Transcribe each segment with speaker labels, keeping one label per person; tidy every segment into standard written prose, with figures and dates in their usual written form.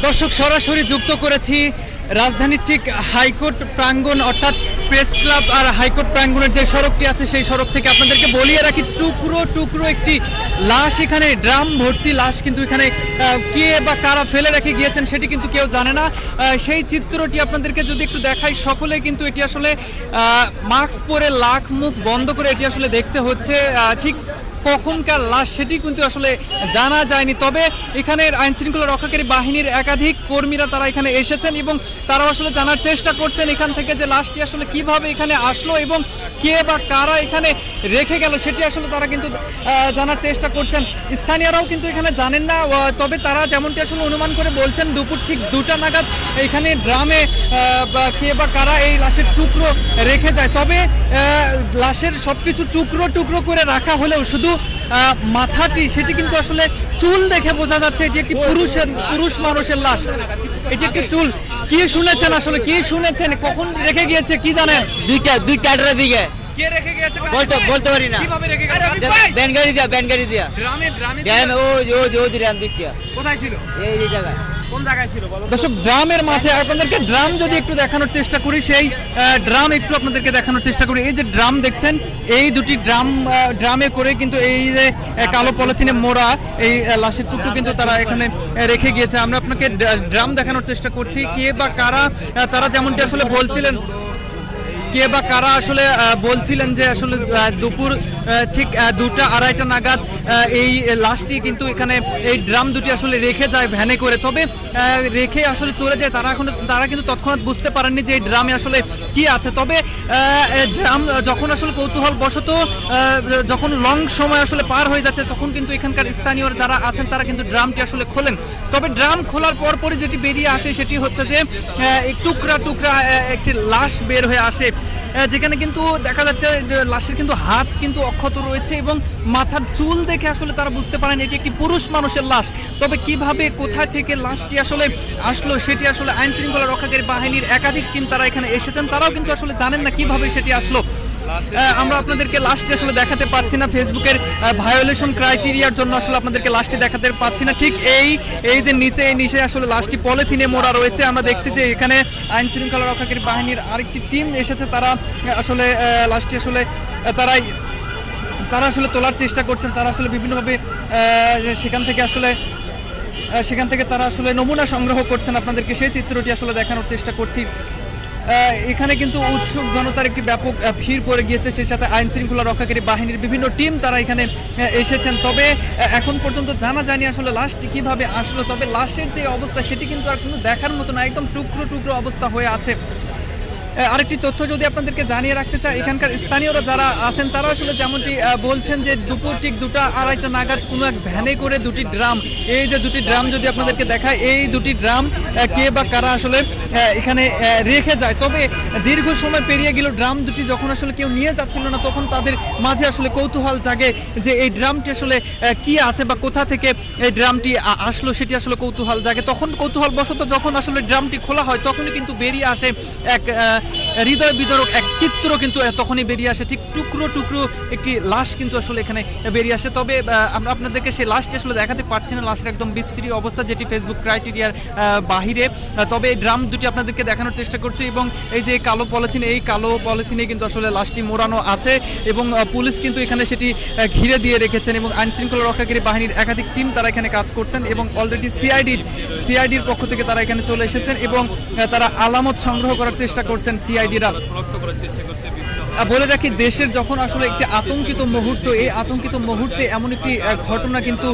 Speaker 1: দর্শক সরাসরি যুক্ত করেছি রাজধানীর ঠিক হাইকোর্ট প্রাঙ্গণ অর্থাৎ প্রেস ক্লাব আর হাইকোর্ট প্রাঙ্গণের যে সড়কটি আছে সেই সড়ক থেকে আপনাদেরকে বলিয়ে রাখি টুকরো টুকরো একটি লাশ, এখানে ড্রাম ভর্তি লাশ কিন্তু এখানে কে বা কারা ফেলে রেখে গিয়েছেন সেটি কিন্তু কেউ জানে না। সেই চিত্রটি আপনাদেরকে যদি একটু দেখাই, সকলে কিন্তু এটি আসলে মাস্ক পরে লাখ মুখ বন্ধ করে এটি আসলে দেখতে হচ্ছে। ঠিক কখনকার লাশ সেটি কিন্তু আসলে জানা যায়নি, তবে এখানের আইন শৃঙ্খলা রক্ষাকারী বাহিনীর একাধিক কর্মীরা তারা এখানে এসেছেন এবং তারা আসলে জানার চেষ্টা করছেন এখান থেকে যে লাশটি আসলে কিভাবে এখানে আসলো এবং কে বা কারা এখানে রেখে গেল সেটি আসলে তারা কিন্তু জানার চেষ্টা করছেন। স্থানীয়রাও কিন্তু এখানে জানেন না, তবে তারা যেমনটি আসলে অনুমান করে বলছেন দুপুর ঠিক 2টা নাগাদ এখানে ড্রামে কে বা কারা এই লাশের টুকরো রেখে যায়। তবে লাশের সবকিছু টুকরো টুকরো করে রাখা হলেও শুধু মাথাটি সেটি কিন্তু আসলে চুল দেখে বোঝা যাচ্ছে এটি একটি পুরুষ মানুষের লাশ, এটি একটি চুল। কি শুনেছেন আসলে, কি শুনেছেন, কখন রেখে গিয়েছে কি জানেন?
Speaker 2: দুইটার দিকে
Speaker 1: কে রেখে গিয়েছে
Speaker 2: বলতে পারি না।
Speaker 1: কিভাবে রেখে গেছে?
Speaker 2: ব্যান গাড়ি দিয়া ড্রামে ওই ড্রাম দিকটা
Speaker 1: কোথায় ছিল?
Speaker 2: এই জায়গায়।
Speaker 1: কোন জায়গায় ছিল বলো? দর্শক ড্রামের মাঝে আপনাদেরকে ড্রাম যদি একটু দেখানোর চেষ্টা করি, সেই ড্রাম একটু আপনাদেরকে দেখানোর চেষ্টা করি। এই যে ড্রাম দেখছেন, এই দুটি ড্রামে করে কিন্তু এই যে কালো পলিথিনে মোড়া এই লাশের টুকরো কিন্তু তারা এখানে রেখে গিয়েছে। আমরা আপনাকে ড্রাম দেখানোর চেষ্টা করছি। কে বা কারা তারা যেমনটি আসলে বলছিলেন, কে বা কারা আসলে বলছিলেন যে আসলে দুপুর ঠিক 2টা 2:30 নাগাদ এই লাশটি কিন্তু এখানে এই ড্রাম দুটি আসলে রেখে যায় ভ্যানে করে, তবে রেখে আসলে চলে যায়। তারা কিন্তু তৎক্ষণাৎ বুঝতে পারেননি যে এই ড্রামে আসলে কি আছে। তবে ড্রাম যখন আসলে কৌতূহল বশত যখন লং সময় আসলে পার হয়ে যাচ্ছে তখন কিন্তু এখানকার স্থানীয় যারা আছেন তারা কিন্তু ড্রামটি আসলে খোলেন। তবে ড্রাম খোলার পরপরই যেটি বেরিয়ে আসে সেটি হচ্ছে যে টুকরা টুকরা একটি লাশ বের হয়ে আসে, যেখানে কিন্তু দেখা যাচ্ছে লাশের কিন্তু হাত কিন্তু অক্ষত রয়েছে এবং মাথার চুল দেখে আসলে তারা বুঝতে পারেন এটি একটি পুরুষ মানুষের লাশ। তবে কিভাবে কোথায় থেকে লাশটি আসলে আসলো সেটি আসলে আইন শৃঙ্খলা রক্ষাকারী বাহিনীর একাধিক টিম তারা এখানে এসেছেন, তারাও কিন্তু আসলে জানেন না কিভাবে সেটি আসলো। আমরা আপনাদেরকে লাশটি আসলে দেখাতে পারছি না, ফেসবুকের ভায়োলেশন ক্রাইটেরিয়ার জন্য আসলে আপনাদেরকে লাশটি দেখাতে পারছি না। ঠিক এই যে নিচে আসলে লাশটি পলিথিনে মোড়া রয়েছে। আমরা দেখছি যে এখানে আইন শৃঙ্খলা রক্ষাকারী বাহিনীর আরেকটি টিম এসেছে, তারা আসলে লাশটি আসলে তারা আসলে তোলার চেষ্টা করছেন। তারা আসলে বিভিন্নভাবে সেখান থেকে তারা আসলে নমুনা সংগ্রহ করছেন। আপনাদেরকে সেই চিত্রটি আসলে দেখানোর চেষ্টা করছি। এখানে কিন্তু উৎসুক জনতার একটি ব্যাপক ভিড় পড়ে গিয়েছে, সেই সাথে আইন শৃঙ্খলা রক্ষাকারী বাহিনীর বিভিন্ন টিম তারা এখানে এসেছেন। তবে এখন পর্যন্ত জানা যায়নি আসলে লাশটি কিভাবে আসলো। তবে লাশের যে অবস্থা সেটি কিন্তু আর কোনো দেখার মতো না, একদম টুকরো টুকরো অবস্থা হয়ে আছে। আরেকটি তথ্য যদি আপনাদেরকে জানিয়ে রাখতে চাই, এখানকার স্থানীয়রা যারা আছেন তারা আসলে যেমনটি বলছেন যে দুপুর ঠিক 2টা 2:30 নাগাদ কোনো এক ভ্যানে করে দুটি ড্রাম, এই যে দুটি ড্রাম যদি আপনাদেরকে দেখায়, এই দুটি ড্রাম কে বা কারা আসলে এখানে রেখে যায়। তবে দীর্ঘ সময় পেরিয়ে গেল, ড্রাম দুটি যখন আসলে কেউ নিয়ে যাচ্ছিল না তখন তাদের মাঝে আসলে কৌতূহল জাগে যে এই ড্রামটি আসলে কি আছে বা কোথা থেকে এই ড্রামটি আসলো সেটি আসলে কৌতূহল জাগে। তখন কৌতূহলবশত যখন আসলে ড্রামটি খোলা হয় তখনই কিন্তু বেরিয়ে আসে এক হৃদয় বিদারক এক চিত্র, কিন্তু তখনই বেরিয়ে আসে ঠিক টুকরো টুকরো একটি লাশ কিন্তু আসলে এখানে বেরিয়ে আসে। তবে আমরা আপনাদেরকে সেই লাশটি আসলে দেখাতে পারছি না, লাশের একদম বিশ্রী অবস্থা যেটি ফেসবুক ক্রাইটেরিয়ার বাহিরে। তবে এই ড্রাম দুটি আপনাদেরকে দেখানোর চেষ্টা করছি এবং এই যে কালো পলিথিনে কিন্তু আসলে লাশটি মোড়ানো আছে এবং পুলিশ কিন্তু এখানে সেটি ঘিরে দিয়ে রেখেছেন এবং আইন শৃঙ্খলা রক্ষাকারী বাহিনীর একাধিক টিম তারা এখানে কাজ করছেন এবং অলরেডি সিআইডির পক্ষ থেকে তারা এখানে চলে এসেছেন এবং তারা আলামত সংগ্রহ করার চেষ্টা করছেন। সিআইডিরা বলে রাখি, দেশের যখন আসলে একটি আতঙ্কিত মুহূর্ত, এই আতঙ্কিত মুহূর্তে এমন একটি ঘটনা কিন্তু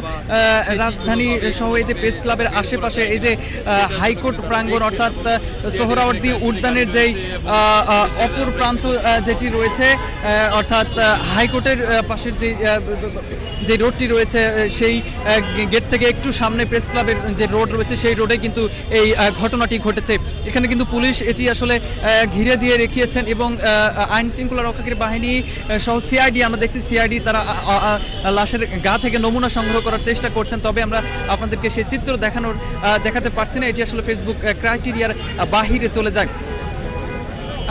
Speaker 1: রাজধানী সহ এই যে প্রেস ক্লাবের আশেপাশে এই যে হাইকোর্ট প্রাঙ্গণ অর্থাৎ সোহরাওয়ার্দী উদ্যানের যেই অপর প্রান্ত যেটি রয়েছে অর্থাৎ হাইকোর্টের পাশের যে রোডটি রয়েছে সেই গেট থেকে একটু সামনে প্রেস ক্লাবের যে রোড রয়েছে সেই রোডে কিন্তু এই ঘটনাটি ঘটেছে। এখানে কিন্তু পুলিশ এটি আসলে ঘিরে দিয়ে রেখেছেন এবং আইন শৃঙ্খলা রক্ষাকারী বাহিনী সহ সিআইডি, আমরা দেখছি সিআইডি তারা লাশের গা থেকে নমুনা সংগ্রহ করার চেষ্টা করছেন। তবে আমরা আপনাদেরকে সেই চিত্র দেখাতে পারছি না, এটি আসলে ফেসবুক ক্রাইটেরিয়ার বাহিরে চলে যায়।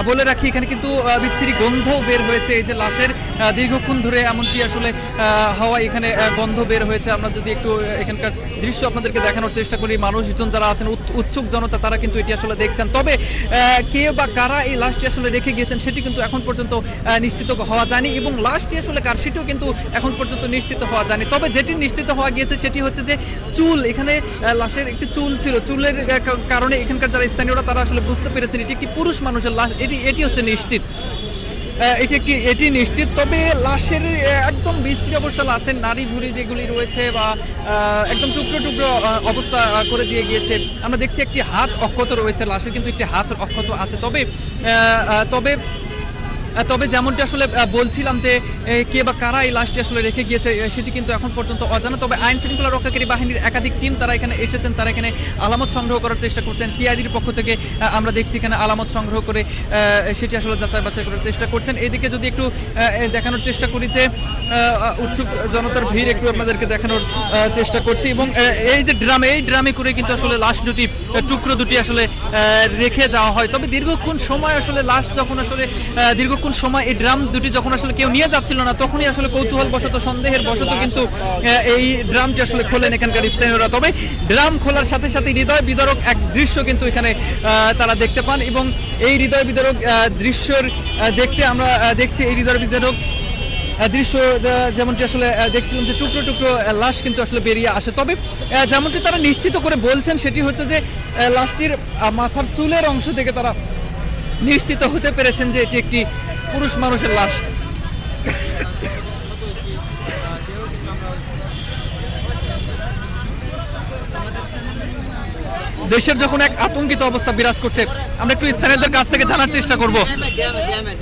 Speaker 1: বলে রাখি এখানে কিন্তু বিচ্ছিরি গন্ধ বের হয়েছে এই যে লাশের দীর্ঘক্ষণ ধরে এমনটি আসলে হাওয়া এখানে গন্ধ বের হয়েছে। আমরা যদি একটু এখানকার দৃশ্য আপনাদেরকে দেখানোর চেষ্টা করি, মানুষজন যারা আছেন উৎসুক জনতা তারা কিন্তু এটি আসলে দেখছেন। তবে কে বা কারা এই লাশটি আসলে রেখে গিয়েছেন সেটি কিন্তু এখন পর্যন্ত নিশ্চিত হওয়া যায়নি এবং লাশটি আসলে কার সেটিও কিন্তু এখন পর্যন্ত নিশ্চিত হওয়া যায়নি। তবে যেটি নিশ্চিত হওয়া গিয়েছে সেটি হচ্ছে যে চুল, এখানে লাশের একটি চুল ছিল, চুলের কারণে এখানকার যারা স্থানীয়রা তারা আসলে বুঝতে পেরেছেন এটি একটি পুরুষ মানুষের লাশ, এটি হচ্ছে নিশ্চিত, এটি নিশ্চিত। তবে লাশের একদম বিশ্রী অবস্থা, লাশের নারী ভুঁড়ি যেগুলি রয়েছে বা একদম টুকরো টুকরো অবস্থা করে দিয়ে গিয়েছে। আমরা দেখছি একটি হাত অক্ষত রয়েছে, লাশের কিন্তু একটি হাত অক্ষত আছে। তবে যেমনটি আসলে বলছিলাম যে কে বা কারা এই লাশটি আসলে রেখে গিয়েছে সেটি কিন্তু এখন পর্যন্ত অজানা। তবে আইন শৃঙ্খলা রক্ষাকারী বাহিনীর একাধিক টিম তারা এখানে এসেছেন, তারা এখানে আলামত সংগ্রহ করার চেষ্টা করছেন। সিআইডির পক্ষ থেকে আমরা দেখছি এখানে আলামত সংগ্রহ করে সেটি আসলে যাচাই বাছাই করার চেষ্টা করছেন। এদিকে যদি একটু দেখানোর চেষ্টা করি যে উৎসুক জনতার ভিড় একটু আপনাদেরকে দেখানোর চেষ্টা করছি এবং এই যে ড্রামে করে কিন্তু আসলে লাশ টুকরো দুটি আসলে রেখে যাওয়া হয়। তবে দীর্ঘক্ষণ সময় আসলে লাশ যখন আসলে দীর্ঘক্ষণ সময় এই ড্রাম দুটি যখন আসলে কেউ নিয়ে যাচ্ছিল না তখনই আসলে কৌতূহল বশত, সন্দেহের বশত কিন্তু এই ড্রামটি আসলে খোলেন এখানকার স্থানীয়রা। তবে ড্রাম খোলার সাথে সাথে হৃদয় বিদারক এক দৃশ্য কিন্তু এখানে তারা দেখতে পান এবং এই হৃদয় বিদারক দৃশ্যের দেখতে আমরা দেখছি এই হৃদয় বিদারক দৃশ্য যেমনটি আসলে দেখছিলাম যে টুকরো টুকরো লাশ কিন্তু আসলে বেরিয়ে আসে। তবে যেমনটি তারা নিশ্চিত করে বলছেন সেটি হচ্ছে যে লাশটির মাথার চুলের অংশ থেকে তারা নিশ্চিত হতে পেরেছেন যে এটি একটি পুরুষ মানুষের লাশ। দেশের যখন এক আতঙ্কিত অবস্থা বিরাজ করছে, আমরা একটু স্থানীয়দের কাছ থেকে জানার চেষ্টা করব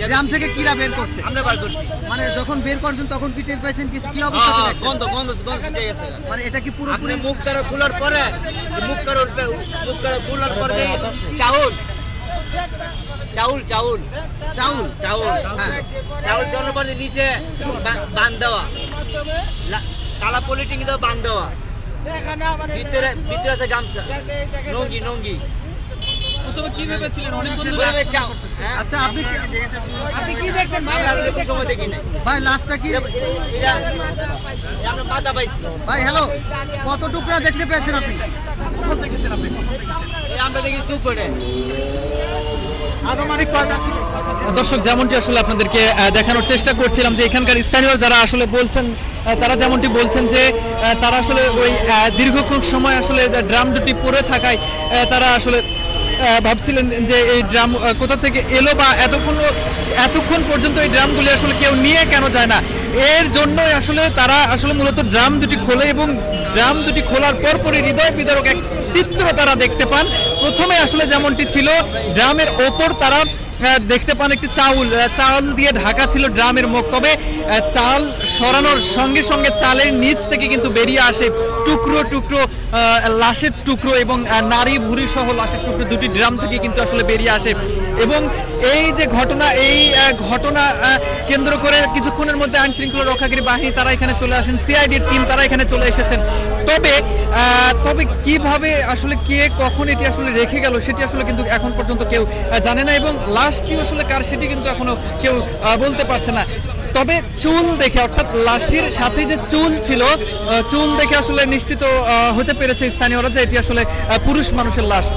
Speaker 3: গ্রাম থেকে কিরা বের করছে।
Speaker 2: আমরা বার করছি,
Speaker 3: মানে যখন বের করছেন তখন কি টের পাইছেন কি অবস্থা?
Speaker 2: গন্ধ ছুটে গেছে।
Speaker 3: মানে এটা কি পুরোপুরি
Speaker 2: মুখ কারো খোলার পরে চাউল চাউল চাউল
Speaker 3: চাউল?
Speaker 2: হ্যাঁ, চাউল চাউলের পরে নিচে বান দেওয়া, কালা পলিটিং দেওয়া, বান দেওয়া, ভিতরে আছে গামছা, নঙ্গি।
Speaker 1: প্রথমে কি ভেবেছিলেন? অনেক
Speaker 3: আচ্ছা, আপনি
Speaker 1: কি দেখছেন ভাই?
Speaker 2: সময় দেখি না
Speaker 3: ভাই লাস্টটা কি?
Speaker 2: আমরা পাতা পাইছি
Speaker 3: ভাই হ্যালো, কত টুকরা দেখতে পেয়েছেন আপনি?
Speaker 2: আমরা দেখি দুপুরে।
Speaker 1: দর্শক, যেমনটি আসলে আপনাদেরকে দেখানোর চেষ্টা করছিলাম যে এখানকার স্থানীয় যারা আসলে বলছেন, তারা যেমনটি বলছেন যে তারা আসলে ওই দীর্ঘক্ষণ সময় আসলে ড্রাম দুটি পড়ে থাকায় তারা আসলে ভাবছিলেন যে এই ড্রাম কোথা থেকে এলো বা এতক্ষণ পর্যন্ত এই ড্রামগুলি আসলে কেউ নিয়ে কেন যায় না। এর জন্যই আসলে তারা আসলে মূলত ড্রাম দুটি খোলে এবং ড্রাম দুটি খোলার পরপরই হৃদয় বিদারক এক চিত্র তারা দেখতে পান। প্রথমে আসলে যেমনটি ছিল, ড্রামের ওপর তারা দেখতে পান একটি চাল দিয়ে ঢাকা ছিল ড্রামের মুখ। তবে চাল সরানোর সঙ্গে সঙ্গে চালের নিচ থেকে কিন্তু বেরিয়ে আসে টুকরো টুকরো লাশের টুকরো এবং নারী ভুঁড়ি সহ লাশের টুকরো দুটি ড্রাম থেকে কিন্তু আসলে বেরিয়ে আসে। এবং এই যে ঘটনা, এই ঘটনা কেন্দ্র করে কিছুক্ষণের মধ্যে আইন শৃঙ্খলা রক্ষাকারী বাহিনী তারা এখানে চলে আসেন, সিআইডির টিম তারা এখানে চলে এসেছেন। তবে কিভাবে আসলে কে কখন এটি আসলে রেখে গেল সেটি আসলে কিন্তু এখন পর্যন্ত কেউ জানে না এবং লাশটি আসলে কার সেটি কিন্তু এখনো কেউ বলতে পারছে না। তবে চুল দেখে, অর্থাৎ লাশের সাথে যে চুল ছিল, চুল দেখে আসলে নিশ্চিত হতে পেরেছে স্থানীয়রা যে এটি আসলে পুরুষ মানুষের লাশ।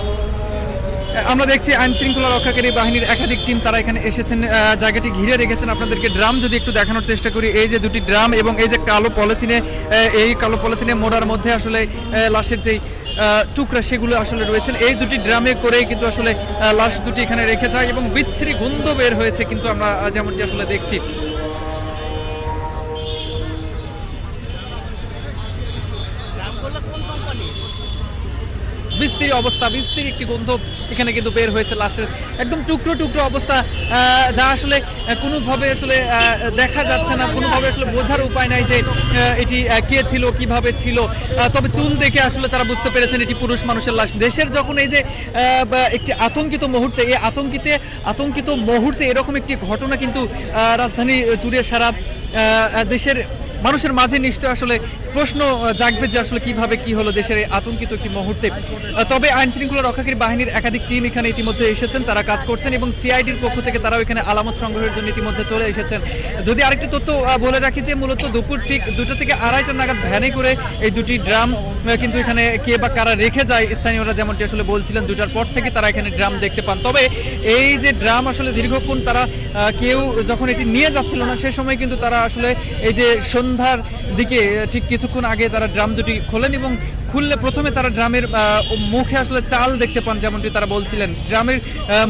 Speaker 1: আমরা দেখছি আইন শৃঙ্খলা রক্ষাকারী বাহিনীর একাধিক টিম তারা এখানে এসেছেন, জায়গাটি ঘিরে রেখেছেন। আপনাদেরকে ড্রাম যদি একটু দেখানোর চেষ্টা করি, এই যে দুটি ড্রাম এবং এই যে কালো পলিথিনে মোড়ার মধ্যে আসলে লাশের যেই টুকরা সেগুলো আসলে রয়েছেন, এই দুটি ড্রামে করে কিন্তু আসলে লাশ দুটি এখানে রেখে যায় এবং বিচ্ছিরি গন্ধ বের হয়েছে কিন্তু আমরা যেমনটি আসলে দেখছি। বিস্তৃত অবস্থা, বিস্তৃত একটি গন্ধ এখানে কিন্তু বের হয়েছে লাশের, একদম টুকরো টুকরো অবস্থা, যা আসলে কোনোভাবে আসলে দেখা যাচ্ছে না, কোনোভাবে আসলে বোঝার উপায় নাই যে এটি কে ছিল, কিভাবে ছিল। তবে চুল দেখে আসলে তারা বুঝতে পেরেছেন এটি পুরুষ মানুষের লাশ। দেশের যখন এই যে একটি আতঙ্কিত মুহূর্তে, এই আতঙ্কিত মুহূর্তে এরকম একটি ঘটনা কিন্তু রাজধানী জুড়ে সারা দেশের মানুষের মাঝে নিশ্চয় আসলে প্রশ্ন জাগবে যে আসলে কিভাবে কি হলো দেশের এই আতঙ্কিত একটি মুহূর্তে। তবে আইন শৃঙ্খলা রক্ষাকারী বাহিনীর একাধিক টিম এখানে ইতিমধ্যে এসেছেন, তারা কাজ করছেন এবং সিআইডির পক্ষ থেকে তারাও এখানে আলামত সংগ্রহের জন্য ইতিমধ্যে চলে এসেছেন। যদি আরেকটি তথ্য বলে রাখি যে মূলত দুপুর ঠিক 2টা থেকে 2:30টা নাগাদ ভ্যানে করে এই দুটি ড্রাম কিন্তু এখানে কে বা কারা রেখে যায়, স্থানীয়রা যেমনটি আসলে বলছিলেন 2টার পর থেকে তারা এখানে ড্রাম দেখতে পান। তবে এই যে ড্রাম আসলে দীর্ঘক্ষণ তারা কেউ যখন এটি নিয়ে যাচ্ছিল না সে সময় কিন্তু তারা আসলে এই যে সন্ধ্যার দিকে ঠিক কিছুক্ষণ আগে তারা ড্রাম দুটি খোলেন এবং খুললে প্রথমে তারা ড্রামের মুখে আসলে চাল দেখতে পান, যেমনটি তারা বলছিলেন ড্রামের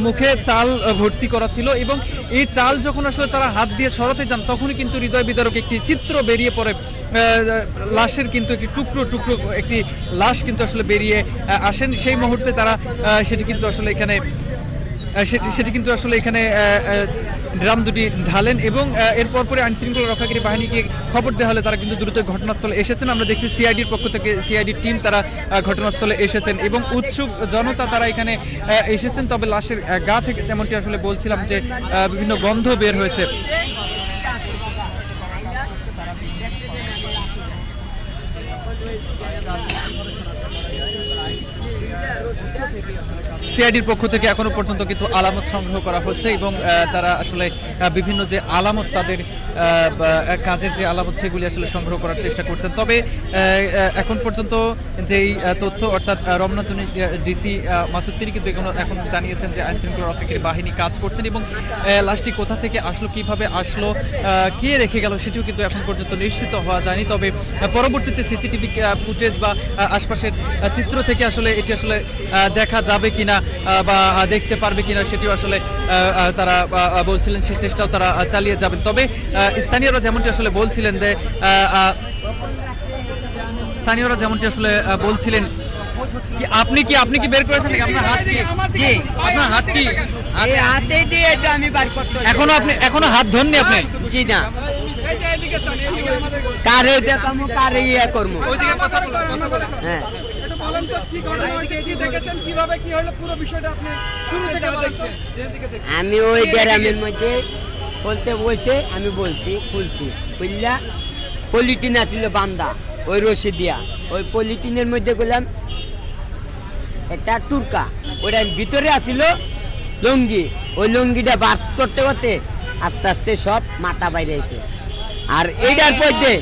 Speaker 1: মুখে চাল ভর্তি করা ছিল এবং এই চাল যখন আসলে তারা হাত দিয়ে সরাতে যান তখনই কিন্তু হৃদয় বিদারক একটি চিত্র বেরিয়ে পড়ে। লাশের কিন্তু একটি টুকরো টুকরো একটি লাশ কিন্তু আসলে বেরিয়ে আসেন। সেই মুহূর্তে তারা সেটি কিন্তু আসলে এখানে ড্রাম দুটি ঢালেন এবং এরপর পরে আইন শৃঙ্খলা রক্ষাকারী বাহিনীকে খবর দেওয়া হলে তারা কিন্তু দ্রুত ঘটনাস্থলে এসেছেন। আমরা দেখছি সিআইডির পক্ষ থেকে সিআইডির টিম তারা ঘটনাস্থলে এসেছেন এবং উৎসুক জনতা তারা এখানে এসেছেন। তবে লাশের গা থেকে যেমনটি আসলে বলছিলাম যে বিভিন্ন গন্ধ বের হয়েছে। সিআইডির পক্ষ থেকে এখনো পর্যন্ত কিন্তু আলামত সংগ্রহ করা হচ্ছে এবং তারা আসলে বিভিন্ন যে আলামত তাদের কাজের যে আলামত সেগুলি আসলে সংগ্রহ করার চেষ্টা করছেন। তবে এখন পর্যন্ত যেই তথ্য অর্থাৎ রমনাচনী ডিসি মাসুদ তিনি কিন্তু এখন জানিয়েছেন যে আইন শৃঙ্খলা রক্ষাকারী বাহিনী কাজ করছেন এবং লাশটি কোথা থেকে আসলো, কিভাবে আসলো, কে রেখে গেল সেটিও কিন্তু এখন পর্যন্ত নিশ্চিত হওয়া যায়নি। তবে পরবর্তীতে সিসিটিভি ফুটেজ বা আশপাশের চিত্র থেকে আসলে এটি আসলে দেখা যাবে কিনা বা দেখতে পারবে কিনা সেটিও আসলে তারা বলছিলেন, সেই চেষ্টাও তারা চালিয়ে যাবেন। তবে স্থানীয়রা যেমনটি আসলে বলছিলেন যে আপনি কি বের করেছেন নাকি? আপনার হাত কি? জি, আপনার হাত কি?
Speaker 4: এই হাতে দিয়ে এটা আমি বার করতে
Speaker 1: এখনো হাত ধরনি আপনি?
Speaker 4: জি না, কারে দেখামো কারে ইয়ে করবো। হ্যাঁ, আমি ওই গ্রামের মধ্যে বলতে বসে আমি বলছি খুলছি, খুললা পলিটিন আসছিল বান্দা ওই রশি দিয়া, ওই পলিটিনের মধ্যে গেলাম একটা টুরকা, ওটা ভিতরে আসছিল লুঙ্গি, ওই লুঙ্গিটা বাস করতে করতে আস্তে আস্তে সব মাথা বাইরে আছে। আর এইটার মধ্যে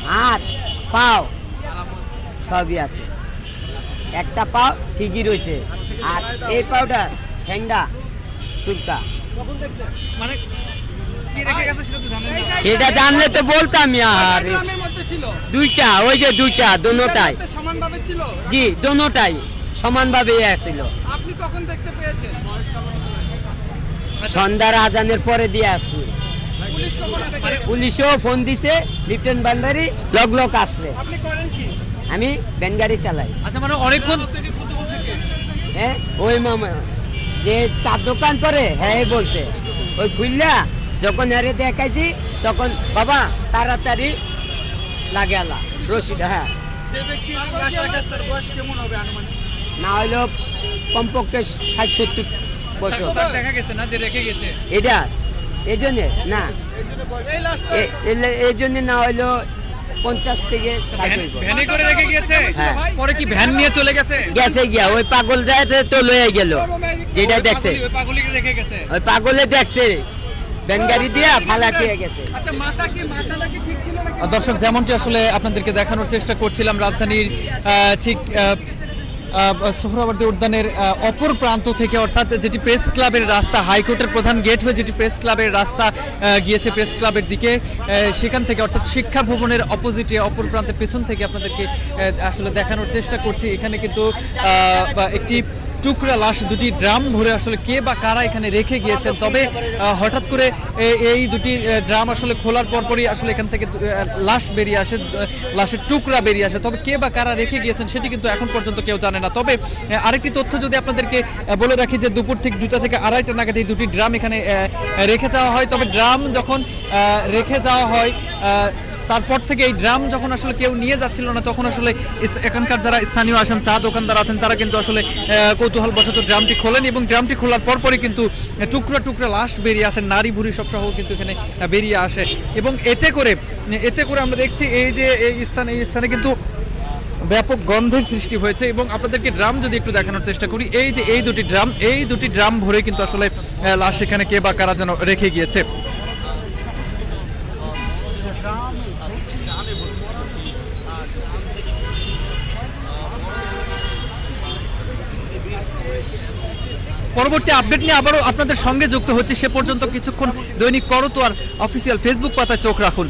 Speaker 4: হাত পাও সবই আছে, একটা পাও ঠিকই রয়েছে আর এই পাউডার ঠ্যাংডা টুরকা সেটা জানলে তো বলতাম। আর দুইটা, ওই যে দুইটা দোনোটাই জি দোনোটাই সমানভাবে আসছিল।
Speaker 1: আপনি কখন দেখতে পেয়েছেন?
Speaker 4: সন্ধ্যার আজানের পরে দিয়ে আসছি। পুলিশও ফোন দিছে, লিফটেন্যান্ট ভান্ডারি লগ আসলে।
Speaker 1: আপনি করেন কি?
Speaker 4: আমি ভ্যান গাড়ি চালাই।
Speaker 1: আচ্ছা, মানে অনেকক্ষণ
Speaker 4: হ্যাঁ, ওই মামা যে চা দোকান করে হ্যাঁ বলছে ওই খুললা যখন হারে দেখাইছি তখন বাবা তাড়াতাড়ি লাগে আলা রশিদ। হ্যাঁ, না হইলো কমপক্ষে 60-70 বছর
Speaker 1: দেখা গেছে না যে রেখে গেছে
Speaker 4: এটা এই জন্য না, এই জন্য না হইলো 50 থেকে 60
Speaker 1: ভ্যানে করে রেখে গিয়েছে।
Speaker 4: হ্যাঁ,
Speaker 1: পরে কি ভ্যান নিয়ে চলে গেছে?
Speaker 4: গেছে গিয়া ওই পাগল যায় তো লয়ে গেল, যেটা দেখছে
Speaker 1: ওই পাগলি রেখে গেছে।
Speaker 4: ওই পাগলে দেখছে ভ্যান গাড়ি দিয়া ফালা খেয়ে গেছে।
Speaker 1: আচ্ছা, মাথাটা কি ঠিক ছিল নাকি? দর্শক, যেমনটি আসলে আপনাদেরকে দেখানোর চেষ্টা করছিলাম, রাজধানীর ঠিক সোহরাওয়ার্দী উদ্যানের অপর প্রান্ত থেকে, অর্থাৎ যেটি প্রেস ক্লাবের রাস্তা, হাইকোর্টের প্রধান গেট হয়ে যেটি প্রেস ক্লাবের রাস্তা গিয়েছে প্রেস ক্লাবের দিকে, সেখান থেকে অর্থাৎ শিক্ষা ভবনের অপোজিটে অপর প্রান্তের পেছন থেকে আপনাদেরকে আসলে দেখানোর চেষ্টা করছি। এখানে কিন্তু একটি টুকরা লাশ, দুটি ড্রাম ভরে আসলে কে বা কারা এখানে রেখে গিয়েছেন। তবে হঠাৎ করে এই দুটি ড্রাম আসলে খোলার পরপরই আসলে এখান থেকে লাশ বেরিয়ে আসে, লাশের টুকরা বেরিয়ে আসে। তবে কে বা কারা রেখে গিয়েছেন সেটি কিন্তু এখন পর্যন্ত কেউ জানে না। তবে আরেকটি তথ্য যদি আপনাদেরকে বলে রাখি যে দুপুর ঠিক 2টা থেকে 2:30টা নাগাদ এই দুটি ড্রাম এখানে রেখে যাওয়া হয়। তবে ড্রাম যখন রেখে যাওয়া হয় তারপর থেকে এই ড্রাম যখন আসলে কেউ নিয়ে যাচ্ছিল না, তখন আসলে এখানকার যারা স্থানীয় আছেন, চা দোকানদার আছেন, তারা কিন্তু আসলে কৌতূহলবশত ড্রামটি খোলেন এবং ড্রামটি খোলার পরপরই কিন্তু টুকরা টুকরা লাশ বেরিয়ে আসে, নারী ভুড়ি সব সহ কিন্তু এখানে বেরিয়ে আসে। এবং এতে করে আমরা দেখছি এই যে এই স্থানে কিন্তু ব্যাপক গন্ধের সৃষ্টি হয়েছে। এবং আপনাদেরকে ড্রাম যদি একটু দেখানোর চেষ্টা করি, এই যে এই দুটি ড্রাম ভরে কিন্তু আসলে লাশ এখানে কে বা কারা যেন রেখে গিয়েছে। পরবর্তী আপডেট নিয়ে আবারও আপনাদের সঙ্গে যুক্ত হচ্ছে, সে পর্যন্ত কিছুক্ষণ দৈনিক করতোয়ার অফিসিয়াল ফেসবুক পাতায় চোখ রাখুন।